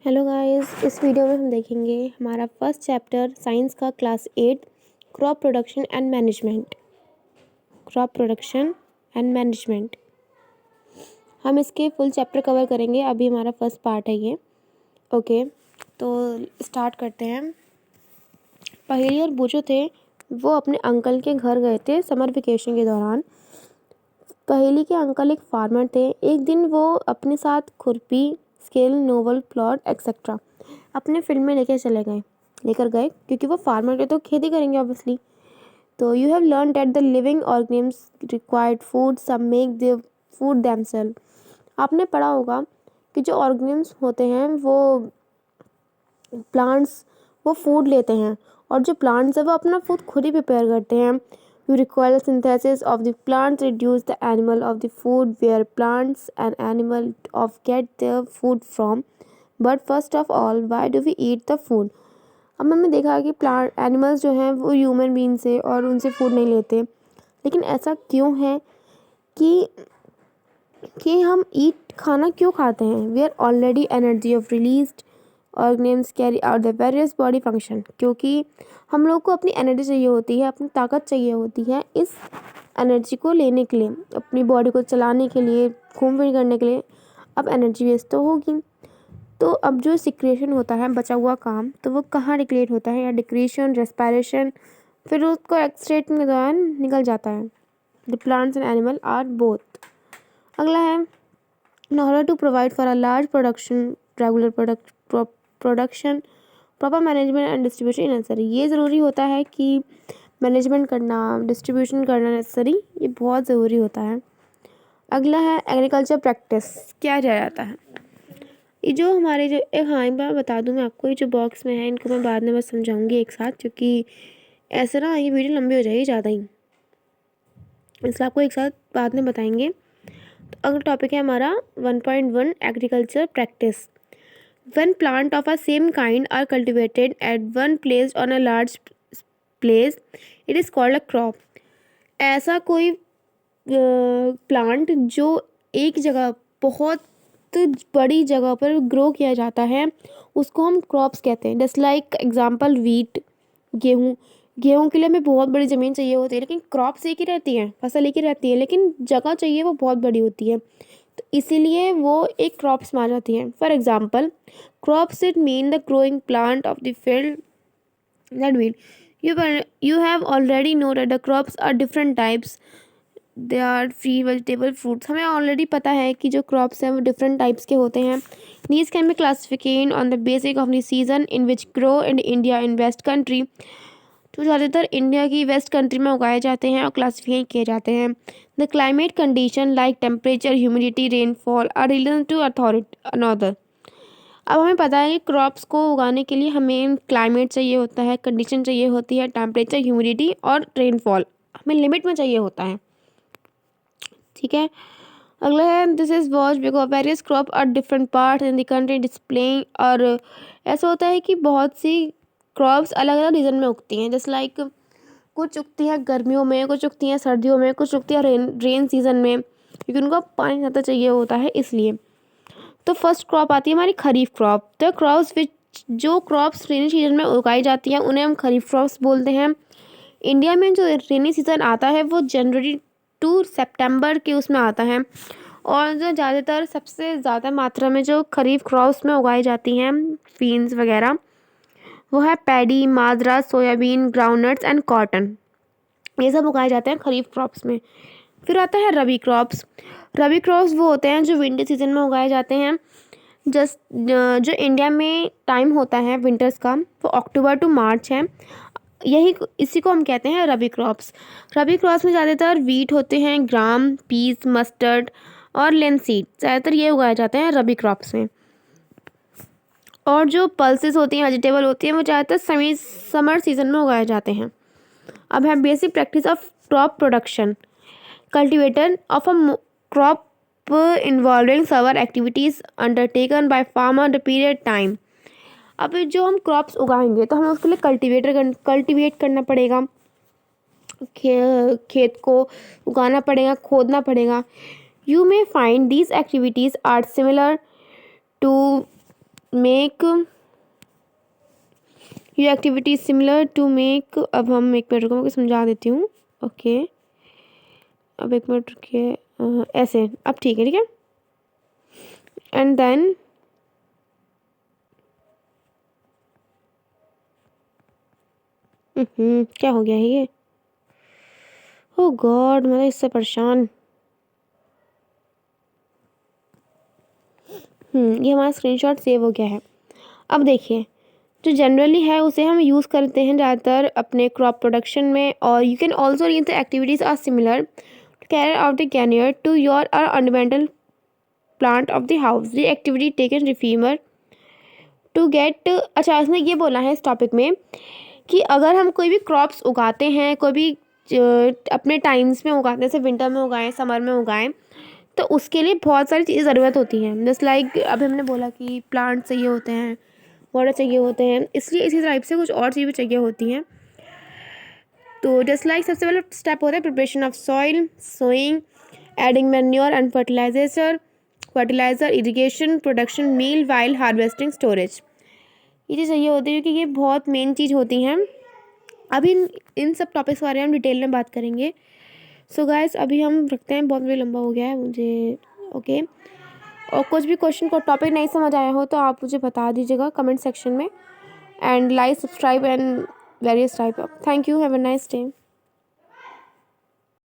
Hello guys, इस video में हम देखेंगे हमारा फर्स्ट चैप्टर साइंस का class 8 crop production and management. हम इसके फुल चैप्टर कवर करेंगे। अभी हमारा फर्स्ट पार्ट है ये। ओके, तो स्टार्ट करते हैं। पहेली और बूचो थे वो अपने अंकल के घर गए थे समर वेकेशन के दौरान। पहेली के अंकल एक फार्मर थे। एक दिन वो अपने साथ खुरपी, स्केल, नोवल, प्लॉट एक्सेट्रा अपने फील्ड में लेकर गए क्योंकि वो फार्मर थे तो खेती करेंगे ऑब्वियसली। तो you have learn that the living organisms required food, some make the food themself. आपने पढ़ा होगा कि जो ऑर्गेनिम्स होते हैं वो फूड लेते हैं, और जो प्लांट्स है वो अपना फूड खुद ही प्रिपेयर करते हैं। You require synthesis of the plants reduce the animal of the food where plants and animal of get the food from. But first of all why do we eat the food. अब हमने देखा कि plant animals जो हैं वो human being से और उनसे फूड नहीं लेते, लेकिन ऐसा क्यों है कि हम खाना क्यों खाते हैं। We are already energy of released organisms carry out the various body function. क्योंकि हम लोग को अपनी एनर्जी चाहिए होती है, अपनी ताकत चाहिए होती है इस एनर्जी को लेने के लिए, अपनी बॉडी को चलाने के लिए, घूम फिर करने के लिए। अब एनर्जी वेस्ट तो होगी, तो अब जो सिक्रेशन होता है बचा हुआ काम, तो वो कहाँ डिक्लेट होता है, या डिक्रेशन, रेस्पिरेशन, फिर उसको एक्सट्रेक्शन के दौरान निकल जाता है। The plants and animal are both. अगला है, in order to provide for a large production, regular production, proper management and distribution necessary। ये ज़रूरी होता है कि मैनेजमेंट करना, डिस्ट्रीब्यूशन करना नेसेसरी, ये बहुत ज़रूरी होता है। अगला है एग्रीकल्चर प्रैक्टिस, क्या किया जाता है। ये जो हमारे जो एक बार बता दूँ मैं आपको, ये जो बॉक्स में है इनको मैं बाद में बस समझाऊंगी एक साथ, क्योंकि ऐसे ना ये वीडियो लंबी हो जाएगी ज़्यादा ही, इसलिए आपको एक साथ बाद में बताएंगे। अगला टॉपिक है हमारा 1.1 agriculture practice. When plant of a same kind are cultivated at one place on a large place, it is called a crop. ऐसा कोई प्लांट जो एक जगह, बहुत बड़ी जगह पर ग्रो किया जाता है, उसको हम क्रॉप्स कहते हैं। जस्ट लाइक एग्जांपल वीट, गेहूँ के लिए हमें बहुत बड़ी ज़मीन चाहिए होती है, लेकिन क्रॉप्स एक ही रहती हैं, फसल एक ही रहती है, लेकिन जगह चाहिए वो बहुत बड़ी होती है, तो इसीलिए वो एक क्रॉप्स मानी जाती हैं। For example, crops it mean the growing plant of the field that weed. You have already know that the crops are different types, they are free vegetable fruits. हमें ऑलरेडी पता है कि जो क्रॉप्स हैं वो डिफरेंट टाइप्स के होते हैं। These can be classification on the basic of the season in which grow in India in west country. तो ज़्यादातर इंडिया की वेस्ट कंट्री में उगाए जाते हैं और क्लासीफाई किए जाते हैं। The climate condition like temperature, humidity, rainfall are related to authority another. अब हमें पता है कि क्रॉप्स को उगाने के लिए हमें क्लाइमेट चाहिए होता है, कंडीशन चाहिए होती है, टेम्परेचर, ह्यूमिडिटी और रेनफॉल हमें लिमिट में चाहिए होता है। ठीक है, अगला है this is watch because various crop are different part in the country displaying. और ऐसा होता है कि बहुत सी क्रॉप्स अलग अलग रीजन में उगती हैं। जैसे लाइक कुछ उगती है गर्मियों में, कुछ उगती हैं सर्दियों में, कुछ उगती है रेन सीजन में, क्योंकि उनको पानी ज़्यादा चाहिए होता है इसलिए। तो फर्स्ट क्रॉप आती है हमारी खरीफ क्रॉप। द क्रॉप्स विच, जो क्रॉप्स रेनी सीजन में उगाई जाती हैं उन्हें हम खरीफ क्रॉप्स बोलते हैं। इंडिया में जो रेनी सीजन आता है वो जनवरी टू सितंबर के उसमें आता है, और जो ज़्यादातर सबसे ज़्यादा मात्रा में जो खरीफ क्रॉप्स में उगाई जाती हैं बीन्स वगैरह, वो है paddy, Majra, soybean, groundnuts and cotton. ये सब उगाए जाते हैं खरीफ क्रॉप्स में। फिर आता है रबी क्रॉप्स। रबी क्रॉप्स वो होते हैं जो विंटर सीजन में उगाए जाते हैं। जस्ट जो इंडिया में टाइम होता है विंटर्स का वो अक्टूबर टू मार्च है, इसी को हम कहते हैं रबी क्रॉप्स। रबी क्रॉप्स में ज़्यादातर वीट होते हैं, ग्राम, पीस, मस्टर्ड और लेंसीड, ज़्यादातर ये उगाए जाते हैं रबी क्रॉप्स में। और जो पल्सेस होती हैं, वेजिटेबल होती हैं, वो ज़्यादातर समर सीजन में उगाए जाते हैं। अब है basic practice of crop production. Cultivator of a crop involving server activities undertaken by farmer the period time. अब जो हम क्रॉप्स उगाएंगे तो हमें उसके लिए कल्टिवेट करना पड़ेगा, खेत को उगाना पड़ेगा, खोदना पड़ेगा। You may find these activities are similar to make your activity similar to make. अब हम एक मिनट रुको, मैं समझा देती हूँ। ओके, अब एक मिनट रुकिए, ऐसे अब ठीक है, ठीक है। एंड देन क्या हो गया है ये? ओह गॉड, मैं तो इससे परेशान। ये हमारा स्क्रीनशॉट सेव हो गया है। अब देखिए, जो जनरली है उसे हम यूज़ करते हैं ज़्यादातर अपने क्रॉप प्रोडक्शन में। और you can also read the activities are similar to carry out the carrier to your or ornamental plant of the house. The activity taken reformer to get. अच्छा, इसने ये बोला है इस टॉपिक में कि अगर हम कोई भी क्रॉप्स उगाते हैं, कोई भी अपने टाइम्स में उगाते हैं, जैसे विंटर में उगाएं, समर में उगाएं, तो उसके लिए बहुत सारी चीज़ें ज़रूरत होती हैं। जस्ट लाइक अभी हमने बोला कि प्लांट चाहिए होते हैं, वाटर चाहिए होते हैं, इसलिए इसी टाइप से कुछ और चीज़ें भी चाहिए होती हैं। तो जस्ट लाइक सबसे पहले स्टेप होता है preparation of soil, sowing, adding manure and fertiliser, irrigation, production, meal while harvesting, storage. ये चीज़ चाहिए होती है क्योंकि ये बहुत मेन चीज़ होती हैं। अभी इन सब टॉपिक्स के बारे में हम डिटेल में बात करेंगे। सो गाइस, अभी हम रखते हैं, बहुत भी लंबा हो गया है मुझे। ओके, और कुछ भी क्वेश्चन को टॉपिक नहीं समझ आया हो तो आप मुझे बता दीजिएगा कमेंट सेक्शन में। And like, subscribe and various type of. Thank you, have a nice day.